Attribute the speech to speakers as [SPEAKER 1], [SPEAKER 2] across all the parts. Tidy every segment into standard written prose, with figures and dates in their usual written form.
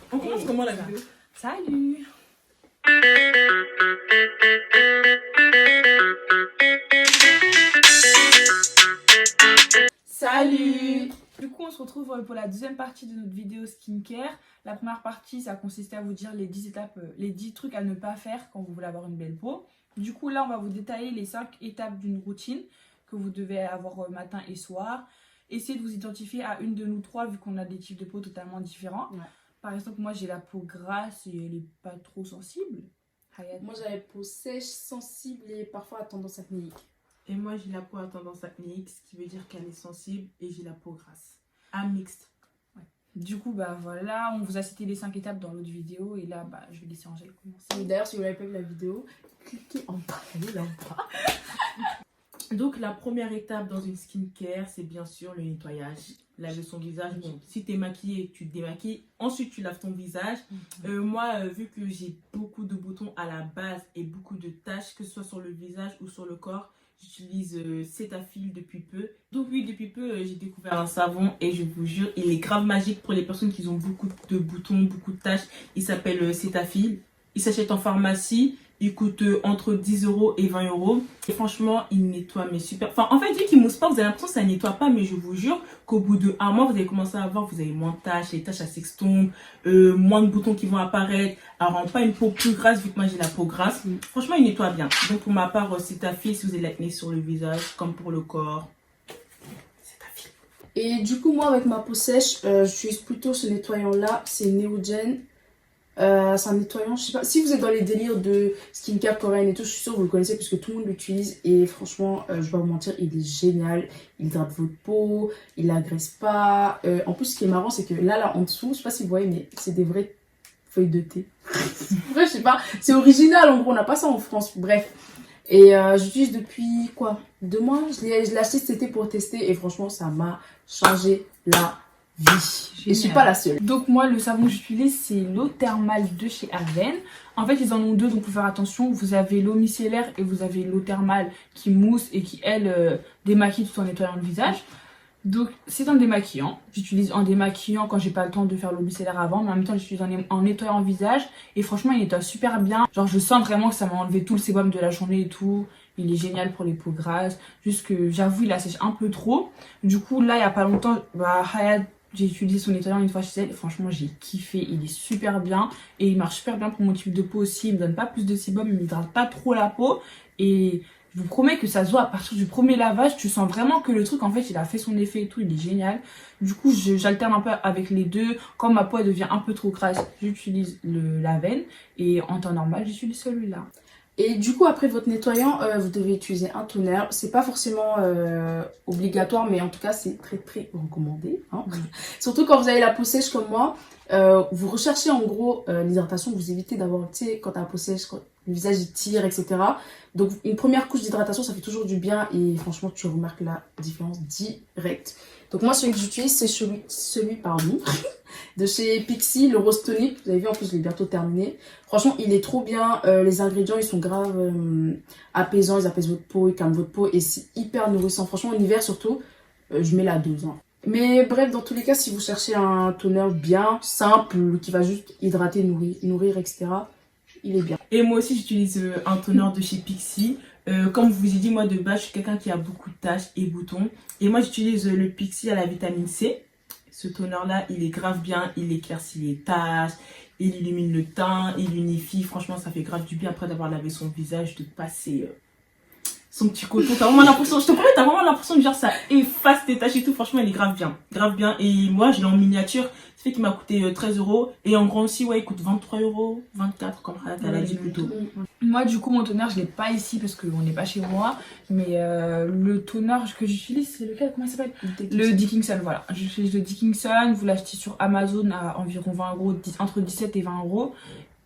[SPEAKER 1] On commence comment la vidéo?
[SPEAKER 2] Salut! Salut! Du coup, on se retrouve pour la deuxième partie de notre vidéo skincare. La première partie, ça consistait à vous dire les 10 étapes, les 10 trucs à ne pas faire quand vous voulez avoir une belle peau. Du coup, là, on va vous détailler les 5 étapes d'une routine que vous devez avoir matin et soir. Essayez de vous identifier à une de nous trois, vu qu'on a des types de peau totalement différents. Ouais. Par exemple, moi, j'ai la peau grasse et elle n'est pas trop sensible.
[SPEAKER 3] Hayat. Moi, j'ai la peau sèche, sensible et parfois à tendance acnéique.
[SPEAKER 1] Et moi, j'ai la peau à tendance acnéique, ce qui veut dire qu'elle est sensible, et j'ai la peau grasse. Un mixte.
[SPEAKER 2] Ouais. Du coup, bah voilà, on vous a cité les 5 étapes dans l'autre vidéo, et là, bah, je vais laisser Angèle commencer.
[SPEAKER 3] D'ailleurs, si vous n'avez pas vu la vidéo, cliquez en bas, allez là en bas.
[SPEAKER 1] Donc, la première étape dans une skincare, c'est bien sûr le nettoyage. Laver son visage. Bon, si tu es maquillée, tu te démaquilles. Ensuite, tu laves ton visage. Moi, vu que j'ai beaucoup de boutons à la base et beaucoup de taches, que ce soit sur le visage ou sur le corps, j'utilise Cetaphil depuis peu. Donc oui, depuis peu, j'ai découvert un savon et je vous jure, il est grave magique pour les personnes qui ont beaucoup de boutons, beaucoup de taches. Il s'appelle Cetaphil. Il s'achète en pharmacie. Il coûte entre 10 € et 20 €. Et franchement, il nettoie mais super. Enfin, en fait, vu qu'il mousse pas, vous avez l'impression que ça nettoie pas. Mais je vous jure qu'au bout de 1 mois, vous allez commencer à voir, vous avez moins de taches. Les taches, elles s'estompent. Moins de boutons qui vont apparaître. Elle rend pas une peau plus grasse, vu que moi, j'ai la peau grasse. Franchement, il nettoie bien. Donc, pour ma part, Cetaphil, si vous avez l'acné sur le visage, comme pour le corps. Cetaphil.
[SPEAKER 3] Et du coup, moi, avec ma peau sèche, j'utilise plutôt ce nettoyant-là. C'est Neogen. C'est un nettoyant, je sais pas, si vous êtes dans les délires de skincare coréenne et tout, je suis sûre que vous le connaissez puisque tout le monde l'utilise et franchement, je vais pas vous mentir, il est génial, il hydrate votre peau, il l'agresse pas, en plus ce qui est marrant c'est que là en dessous, je sais pas si vous voyez mais c'est des vraies feuilles de thé, bref je sais pas, c'est original en gros, on n'a pas ça en France, bref, et j'utilise depuis quoi, 2 mois, je l'ai acheté cet été pour tester et franchement ça m'a changé la vie. Et je suis pas la seule.
[SPEAKER 2] Donc moi le savon que j'utilise c'est l'eau thermale de chez Aven. En fait ils en ont 2 donc faut faire attention. Vous avez l'eau micellaire et vous avez l'eau thermale qui mousse et qui elle démaquille tout en nettoyant le visage. Donc c'est un démaquillant. J'utilise en démaquillant quand j'ai pas le temps de faire l'eau micellaire avant. Mais en même temps j'utilise en nettoyant le visage. Et franchement il nettoie super bien. Genre je sens vraiment que ça m'a enlevé tout le sébum de la journée et tout. Il est génial pour les peaux grasses. Juste que j'avoue il assèche un peu trop. Du coup là il y a pas longtemps Hayat, j'ai utilisé son nettoyant une fois chez elle et franchement j'ai kiffé, il est super bien et il marche super bien pour mon type de peau aussi, il me donne pas plus de sébum, il me hydrate pas trop la peau et je vous promets que ça se voit à partir du premier lavage, tu sens vraiment que le truc en fait il a fait son effet et tout, il est génial. Du coup j'alterne un peu avec les deux, quand ma peau elle devient un peu trop grasse j'utilise l'Aven et en temps normal j'utilise celui-là.
[SPEAKER 3] Et du coup, après votre nettoyant, vous devez utiliser un toner. C'est pas forcément obligatoire, mais en tout cas, c'est très très recommandé. Hein. Surtout quand vous avez la peau sèche comme moi, vous recherchez en gros l'hydratation, vous évitez d'avoir, tu sais, quand t'as la peau sèche, quand le visage il tire, etc. Donc, une première couche d'hydratation, ça fait toujours du bien et franchement, tu remarques la différence directe. Donc, moi, celui que j'utilise, c'est celui de chez Pixi, le Rose Tonic. Vous avez vu, en plus, je l'ai bientôt terminé. Franchement, il est trop bien. Les ingrédients, ils sont grave apaisants. Ils apaisent votre peau, ils calment votre peau. Et c'est hyper nourrissant. Franchement, en hiver, surtout, je mets la dose. Hein. Mais bref, dans tous les cas, si vous cherchez un toner bien, simple, qui va juste hydrater, nourrir, etc., il est bien.
[SPEAKER 1] Et moi aussi, j'utilise un toner de chez Pixi. Comme je vous ai dit, moi, de base, je suis quelqu'un qui a beaucoup de taches et boutons. Et moi, j'utilise le Pixi à la vitamine C. Ce toner-là, il est grave bien, il éclaircit les taches, il illumine le teint, il unifie. Franchement, ça fait grave du bien après d'avoir lavé son visage, de passer son petit coton. T'as vraiment l'impression, je te promets, t'as vraiment l'impression de genre ça efface tes taches et tout. Franchement, il est grave bien. Grave bien. Et moi, je l'ai en miniature. Ça fait qu'il m'a coûté 13 €. Et en grand aussi, ouais, il coûte 23 €, 24 comme elle a dit plutôt.
[SPEAKER 2] Moi, du coup, mon toner, je l'ai pas ici parce qu'on n'est pas chez moi. Mais le toner que j'utilise, c'est lequel? Comment il s'appelle? Le Dickinson, voilà. J'utilise le Dickinson. Vous l'achetez sur Amazon à environ 20 €, entre 17 et 20 €.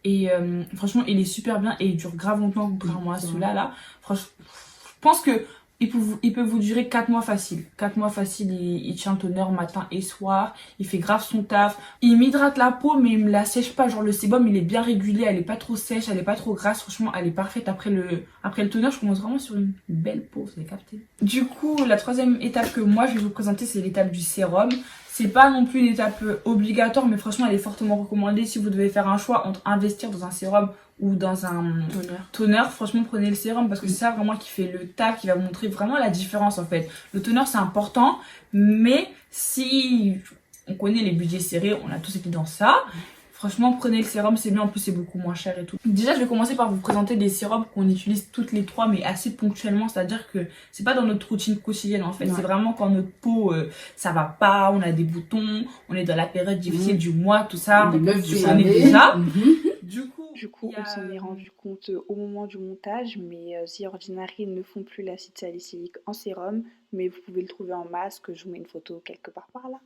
[SPEAKER 2] Et franchement, il est super bien et il dure grave longtemps, contrairement à celui-là. Là. Franchement, je pense que il peut vous durer 4 mois facile. 4 mois facile, il tient le toner matin et soir. Il fait grave son taf. Il m'hydrate la peau, mais il me la sèche pas. Genre le sébum, il est bien régulé. Elle est pas trop sèche, elle est pas trop grasse. Franchement, elle est parfaite. Après le toner, je commence vraiment sur une belle peau. Vous avez capté. Du coup, la troisième étape que moi, je vais vous présenter, c'est l'étape du sérum. c'est pas non plus une étape obligatoire, mais franchement, elle est fortement recommandée si vous devez faire un choix entre investir dans un sérum ou dans un toner. Franchement, prenez le sérum parce que c'est ça vraiment qui fait le taf, qui va vous montrer vraiment la différence en fait. Le toner, c'est important, mais si on connaît les budgets serrés, on a tous été dans ça. Franchement, prenez le sérum, c'est bien, en plus c'est beaucoup moins cher et tout. Déjà, je vais commencer par vous présenter des sérums qu'on utilise toutes les trois, mais assez ponctuellement, c'est-à-dire que c'est pas dans notre routine quotidienne en fait. Ouais. C'est vraiment quand notre peau, ça va pas, on a des boutons, on est dans la période difficile du mois, tout ça.
[SPEAKER 3] Les meufs du
[SPEAKER 2] on est déjà.
[SPEAKER 4] Du coup, on s'en est rendu compte au moment du montage, mais The Ordinary ne font plus l'acide salicylique en sérum, mais vous pouvez le trouver en masque, je vous mets une photo quelque part par là.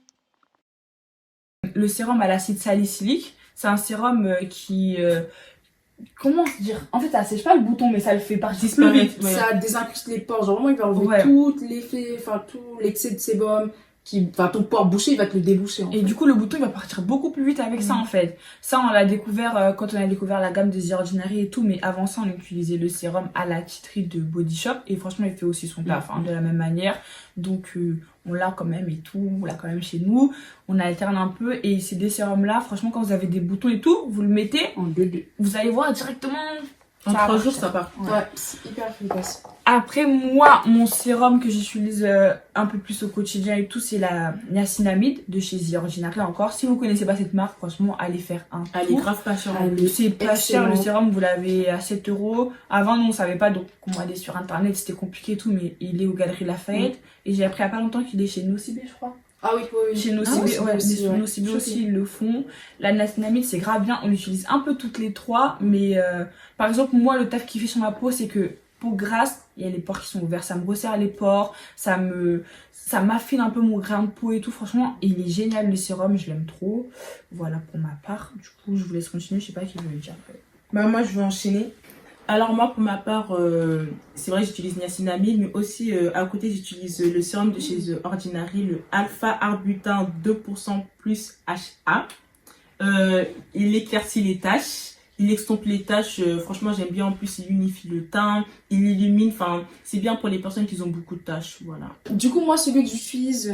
[SPEAKER 2] Le sérum à l'acide salicylique, c'est un sérum qui... comment dire? En fait, ça assèche pas le bouton, mais ça le fait partir plus vite.
[SPEAKER 3] Ça désincruste les pores. Genre, vraiment, il va enlever tout l'effet, enfin, tout l'excès de sébum. Ton pore bouché, il va te le déboucher.
[SPEAKER 2] Et du coup, le bouton, il va partir beaucoup plus vite avec ça, en fait. Ça, on l'a découvert quand on a découvert la gamme de The Ordinary et tout. Mais avant ça, on utilisait le sérum à la titri de Body Shop. Et franchement, il fait aussi son taf, de la même manière. Donc, on l'a quand même et tout. On l'a quand même chez nous. On alterne un peu. Et ces deux sérums-là, franchement, quand vous avez des boutons et tout, vous le mettez. Vous allez voir directement...
[SPEAKER 1] En 3 jours, ça part.
[SPEAKER 3] Ouais, c'est hyper efficace.
[SPEAKER 2] Après, moi, mon sérum que j'utilise un peu plus au quotidien et tout, c'est la niacinamide de chez The Ordinary encore. Si vous connaissez pas cette marque, franchement, allez faire un tour.
[SPEAKER 1] Elle est grave pas chère.
[SPEAKER 2] C'est pas cher, le sérum, vous l'avez à 7 €. Avant, nous, on savait pas, donc on allait sur internet, c'était compliqué et tout, mais il est aux Galeries Lafayette. Et j'ai appris il y a pas longtemps qu'il est chez Nocibé, je crois.
[SPEAKER 3] Ah oui, oui.
[SPEAKER 2] Chez Nocibé, Nocibé aussi, ils le font. La niacinamide, c'est grave bien. On l'utilise un peu toutes les trois. Mais par exemple, moi, le taf qu'il fait sur ma peau, c'est que peau grasse, il y a les pores qui sont ouverts. Ça me resserre les pores. Ça m'affine un peu mon grain de peau et tout. Franchement, il est génial, le sérum. Je l'aime trop. Voilà pour ma part. Du coup, je vous laisse continuer. Je sais pas qui veut le dire.
[SPEAKER 1] Bah, moi, je vais enchaîner. Alors moi, pour ma part, c'est vrai, j'utilise niacinamide, mais aussi à côté, j'utilise le sérum de chez The Ordinary, le alpha-arbutin 2% plus HA. Il éclaircit les taches, il extompe les taches. Franchement, j'aime bien. En plus, il unifie le teint, il illumine. Enfin, c'est bien pour les personnes qui ont beaucoup de taches. Voilà.
[SPEAKER 3] Du coup, moi, celui que j'utilise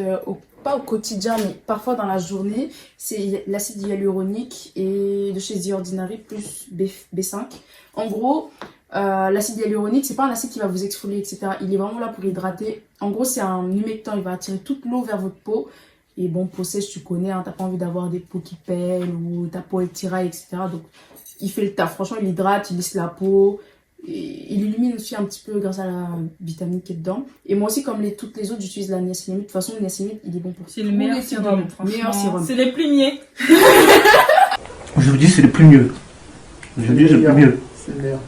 [SPEAKER 3] pas au quotidien, mais parfois dans la journée, c'est l'acide hyaluronique et de chez The Ordinary plus B5. En gros, l'acide hyaluronique, c'est pas un acide qui va vous exfolier, etc. Il est vraiment là pour hydrater. En gros, c'est un humectant, il va attirer toute l'eau vers votre peau. Et bon, peau sèche, tu connais, hein, t'as pas envie d'avoir des peaux qui pèlent ou ta peau est tiraille, etc. Donc, il fait le taf. Franchement, il hydrate, il lisse la peau. Et il illumine aussi un petit peu grâce à la vitamine qui est dedans. Et moi aussi, comme toutes les autres, j'utilise la niacinamide. De toute façon, le niacinamide, il est bon pour
[SPEAKER 2] c'est le meilleur sérum.
[SPEAKER 1] C'est les plumiers.
[SPEAKER 5] Je vous dis, c'est le plus mieux. Je dis, c'est le plus mieux.
[SPEAKER 3] C'est le meilleur.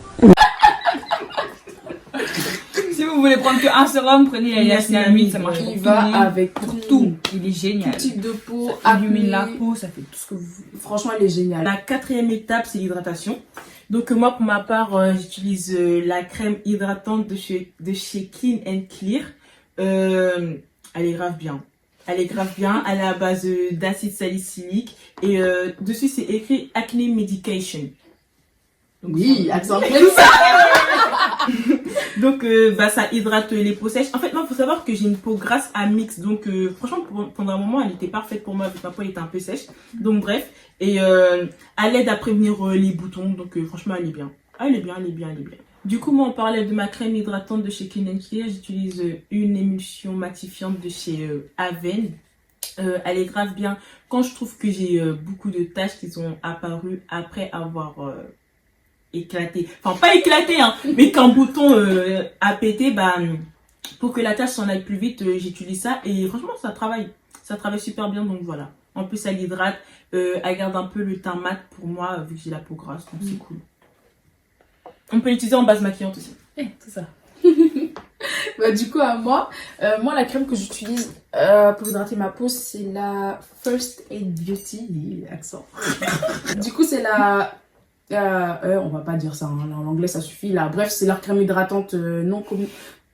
[SPEAKER 2] Si vous voulez prendre qu'un sérum, prenez la niacinamide, ça marche
[SPEAKER 3] Il va avec
[SPEAKER 2] tout. Il est génial.
[SPEAKER 3] Tout type de peau,
[SPEAKER 2] ça illumine la peau, ça fait tout ce que vous voulez.
[SPEAKER 3] Franchement, il est génial.
[SPEAKER 1] La 4e étape, c'est l'hydratation. Donc moi, pour ma part, j'utilise la crème hydratante de chez Clean and Clear. Elle est grave bien. Elle est à base d'acide salicylique. Et dessus, c'est écrit Acne Medication. Donc,
[SPEAKER 3] oui, accent
[SPEAKER 1] Donc, ça hydrate les peaux sèches. En fait, moi, il faut savoir que j'ai une peau grasse à mix. Donc, franchement, pendant un moment, elle était parfaite pour moi. Ma peau était un peu sèche. Donc, bref. Et elle aide à prévenir les boutons. Donc, franchement, elle est bien. Elle est bien. Du coup, moi, on parlait de ma crème hydratante de chez Clean & Clear. J'utilise une émulsion matifiante de chez Aven. Elle est grave bien. Quand je trouve que j'ai beaucoup de taches qui sont apparues après avoir... éclaté, enfin pas éclaté hein, mais qu'un bouton a pété, pour que la tache s'en aille plus vite, j'utilise ça et franchement ça travaille super bien. Donc voilà, en plus elle hydrate, elle garde un peu le teint mat pour moi vu que j'ai la peau grasse, donc c'est cool. On peut l'utiliser en base maquillante aussi.
[SPEAKER 2] C'est ça.
[SPEAKER 3] Du coup, moi, la crème que j'utilise pour hydrater ma peau, c'est la First Aid Beauty, accent. Du coup, c'est la on va pas dire ça, hein, en anglais ça suffit là. Bref, c'est leur crème hydratante non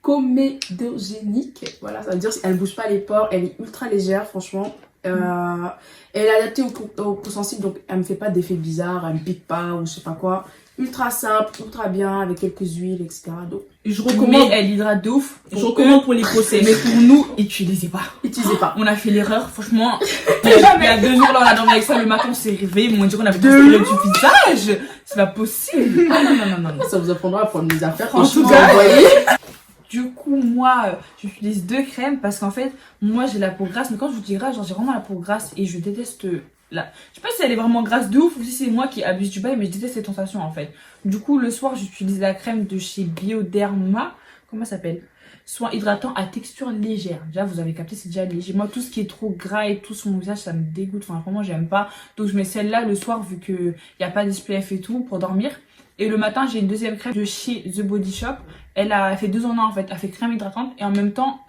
[SPEAKER 3] comédogénique. Voilà, ça veut dire qu'elle bouge pas les pores, elle est ultra légère, franchement. Elle est adaptée au peaux sensibles, donc elle me fait pas d'effet bizarre, elle me pique pas ou je sais pas quoi. Ultra simple, ultra bien, avec quelques huîles, etc. Donc,
[SPEAKER 1] Je
[SPEAKER 2] Mais
[SPEAKER 1] recommande.
[SPEAKER 2] elle hydrate de ouf.
[SPEAKER 1] Je recommande pour les peaux sèches.
[SPEAKER 2] Mais pour nous, utilisez pas.
[SPEAKER 3] utilisez pas.
[SPEAKER 2] On a fait l'erreur, franchement. Il y a 2 jours, là, on a dormi avec ça. Le matin, on s'est réveillé. On dirait qu'on avait transpiré du visage. C'est pas possible. Ah non, non, non, non, non.
[SPEAKER 3] Ça vous apprendra à prendre des affaires.
[SPEAKER 2] En tout
[SPEAKER 3] franchement,
[SPEAKER 2] cas,
[SPEAKER 3] vous voyez.
[SPEAKER 2] Du coup, moi, j'utilise 2 crèmes parce qu'en fait, moi, j'ai la peau grasse. Mais quand je vous dis grasse, genre, j'ai vraiment la peau grasse et je déteste la... Je sais pas si elle est vraiment grasse de ouf ou si c'est moi qui abuse du bail, mais je déteste cette sensation, en fait. Du coup, le soir, j'utilise la crème de chez Bioderma. Comment ça s'appelle? Soin hydratant à texture légère. Déjà, vous avez capté, c'est déjà léger. Moi, tout ce qui est trop gras et tout sur mon visage, ça me dégoûte. Enfin, vraiment, j'aime pas. Donc, je mets celle-là le soir, vu qu'il n'y a pas d'SPF et tout, pour dormir. Et le matin, j'ai une deuxième crème de chez The Body Shop. Elle a fait 2 en 1 en fait. Elle fait crème hydratante et en même temps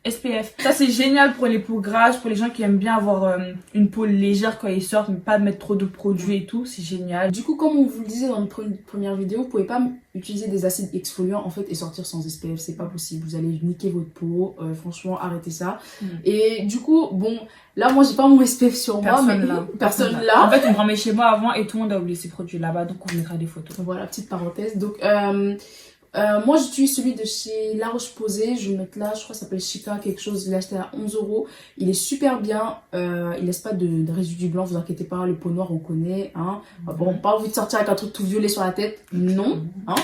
[SPEAKER 2] SPF. Ça, c'est génial pour les peaux grasses, pour les gens qui aiment bien avoir une peau légère quand ils sortent, mais pas mettre trop de produits et tout. C'est génial.
[SPEAKER 3] Du coup, comme on vous le disait dans notre première vidéo, vous pouvez pas utiliser des acides exfoliants en fait et sortir sans SPF, c'est pas possible. Vous allez niquer votre peau, franchement, arrêtez ça. Et du coup, bon, là moi j'ai pas mon SPF sur moi, mais personne là.
[SPEAKER 2] En fait, on ramène chez moi avant et tout le monde a oublié ses produits là-bas, donc on mettra des photos.
[SPEAKER 3] Voilà, petite parenthèse. Donc, moi j'utilise celui de chez La Roche-Posay, je vais le mettre là, je crois que ça s'appelle Chica quelque chose, je l'ai acheté à 11 €. Il est super bien, il laisse pas de résidus blancs, vous inquiétez pas, les peaux noires on connaît, hein. Bon, pas envie de sortir avec un truc tout violet sur la tête, non, hein.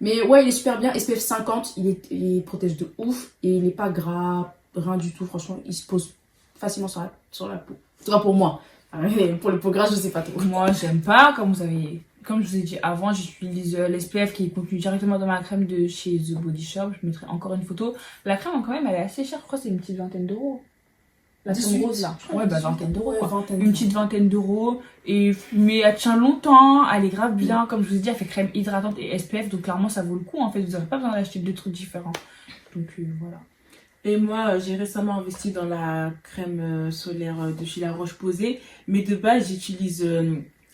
[SPEAKER 3] Mais ouais, il est super bien, SPF 50, il protège de ouf et il est pas gras, rien du tout, franchement, il se pose facilement sur la peau. En tout cas pour moi, pour les peaux grasses, je sais pas trop.
[SPEAKER 2] Moi, j'aime pas, comme je vous ai dit avant, j'utilise l'SPF qui est contenu directement dans ma crème de chez The Body Shop. Je mettrai encore une photo. La crème, quand même, elle est assez chère. Je crois que c'est une petite vingtaine d'euros. La crème rose, là. Ouais, bah, vingtaine d'euros, quoi. Une petite vingtaine d'euros. Mais elle tient longtemps. Elle est grave bien. Comme je vous ai dit, elle fait crème hydratante et SPF. Donc, clairement, ça vaut le coup. En fait, vous n'avez pas besoin d'acheter 2 trucs différents. Donc, voilà.
[SPEAKER 1] Et moi, j'ai récemment investi dans la crème solaire de chez La Roche-Posay. Mais de base, j'utilise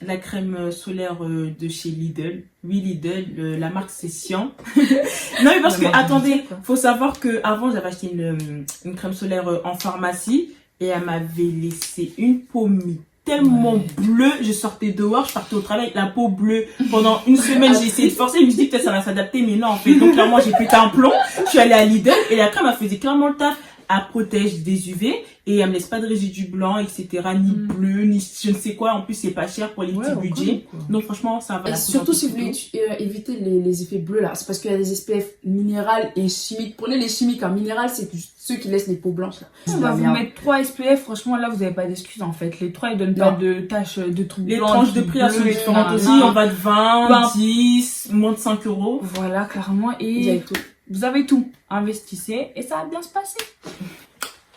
[SPEAKER 1] la crème solaire de chez Lidl. Oui, Lidl, la marque c'est Sian. Non, mais parce que, attendez, faut savoir que avant j'avais acheté une crème solaire en pharmacie et elle m'avait laissé une peau tellement bleue. Je sortais dehors, je partais au travail, la peau bleue. Pendant une semaine, j'ai essayé de forcer. Je me suis dit peut-être ça va s'adapter, mais non, en fait. Donc, clairement, j'ai pété un plomb. Je suis allée à Lidl et la crème, elle faisait clairement le taf. Elle protège des UV et elle me laisse pas de résidus blancs, etc. Ni bleu, ni je ne sais quoi. En plus, c'est pas cher pour les petits budgets. Donc, franchement, ça va.
[SPEAKER 3] Et surtout, si vous voulez éviter les effets bleus là, c'est parce qu'il y a des SPF minérales et chimiques. Prenez les chimiques, hein. Minéral, c'est ceux qui laissent les peaux blanches là.
[SPEAKER 2] On va vous mettre 3 SPF. Franchement, là, vous n'avez pas d'excuses en fait. Les 3, ils donnent pas de taches de trucs blancs.
[SPEAKER 1] Les tranches de prix, elles sont différentes aussi. On va de 20, 10, moins de 5 €.
[SPEAKER 2] Voilà, clairement. Et vous avez tout. Investissez et ça va bien se passer.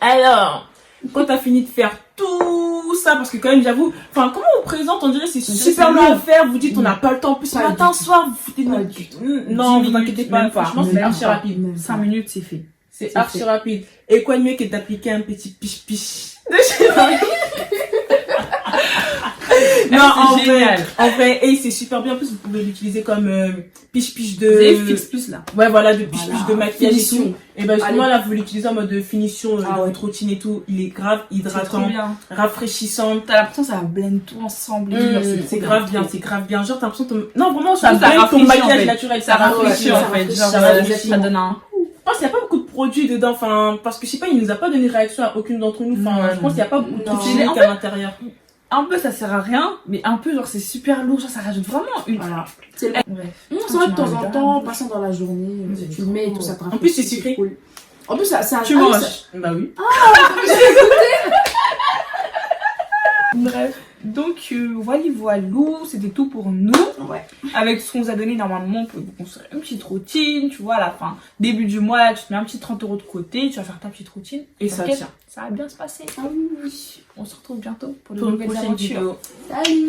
[SPEAKER 1] Alors, quand t'as fini de faire tout ça, parce que quand même, j'avoue, enfin, comment on présente, on dirait c'est super long à faire, vous dites on n'a pas le temps, en plus matin, soir, vous foutez de non, vous inquiétez pas, franchement, c'est archi rapide.
[SPEAKER 2] 5 minutes, c'est fait.
[SPEAKER 1] C'est archi rapide. Et quoi de mieux que d'appliquer un petit piche-piche de chez Non, en vrai, et c'est super bien. En plus, vous pouvez l'utiliser comme piche-piche de...
[SPEAKER 2] Vous avez Fix Plus, là.
[SPEAKER 1] Ouais, voilà, de piche-piche de maquillage et tout. Et ben, justement,
[SPEAKER 3] Allez.
[SPEAKER 1] là, vous l'utilisez en mode finition de votre routine et tout. Il est grave hydratant, rafraîchissant.
[SPEAKER 2] T'as l'impression que ça blende tout ensemble.
[SPEAKER 1] C'est grave bien, c'est grave bien. Genre, t'as l'impression que non, vraiment, ça
[SPEAKER 2] Ça
[SPEAKER 1] blende ton
[SPEAKER 2] rafraîchit,
[SPEAKER 1] maquillage
[SPEAKER 2] en fait.
[SPEAKER 1] naturel.
[SPEAKER 2] Ça rafraîchit, en fait. Genre, ça donne un...
[SPEAKER 1] Je pense qu'il n'y a pas beaucoup de produits dedans, enfin, parce que je sais pas, il nous a pas donné réaction à aucune d'entre nous. Enfin, je pense qu'il n'y a pas beaucoup de chimiques à l'intérieur.
[SPEAKER 2] Un peu ça sert à rien, mais un peu genre c'est super lourd, genre ça rajoute vraiment une...
[SPEAKER 3] Voilà. C'est le...
[SPEAKER 2] Bref.
[SPEAKER 3] C'est vrai de temps en temps, passant dans la journée, tu le mets et tout ça.
[SPEAKER 1] En plus, c'est sucré.
[SPEAKER 3] Cool. En plus, ça
[SPEAKER 1] tu manges. Bah oui.
[SPEAKER 2] Bref. Donc voilà, c'était tout pour nous.
[SPEAKER 3] Ouais.
[SPEAKER 2] Avec ce qu'on vous a donné, normalement, on peut vous construire une petite routine, tu vois, à la fin, début du mois, là, tu te mets un petit 30 € de côté, tu vas faire ta petite routine.
[SPEAKER 1] Et ça tient.
[SPEAKER 2] Ça va bien se passer.
[SPEAKER 3] Ah oui.
[SPEAKER 2] On se retrouve bientôt pour de
[SPEAKER 1] Pour une
[SPEAKER 2] nouvelles
[SPEAKER 1] prochaine
[SPEAKER 2] aventures.
[SPEAKER 1] vidéo.
[SPEAKER 3] Salut.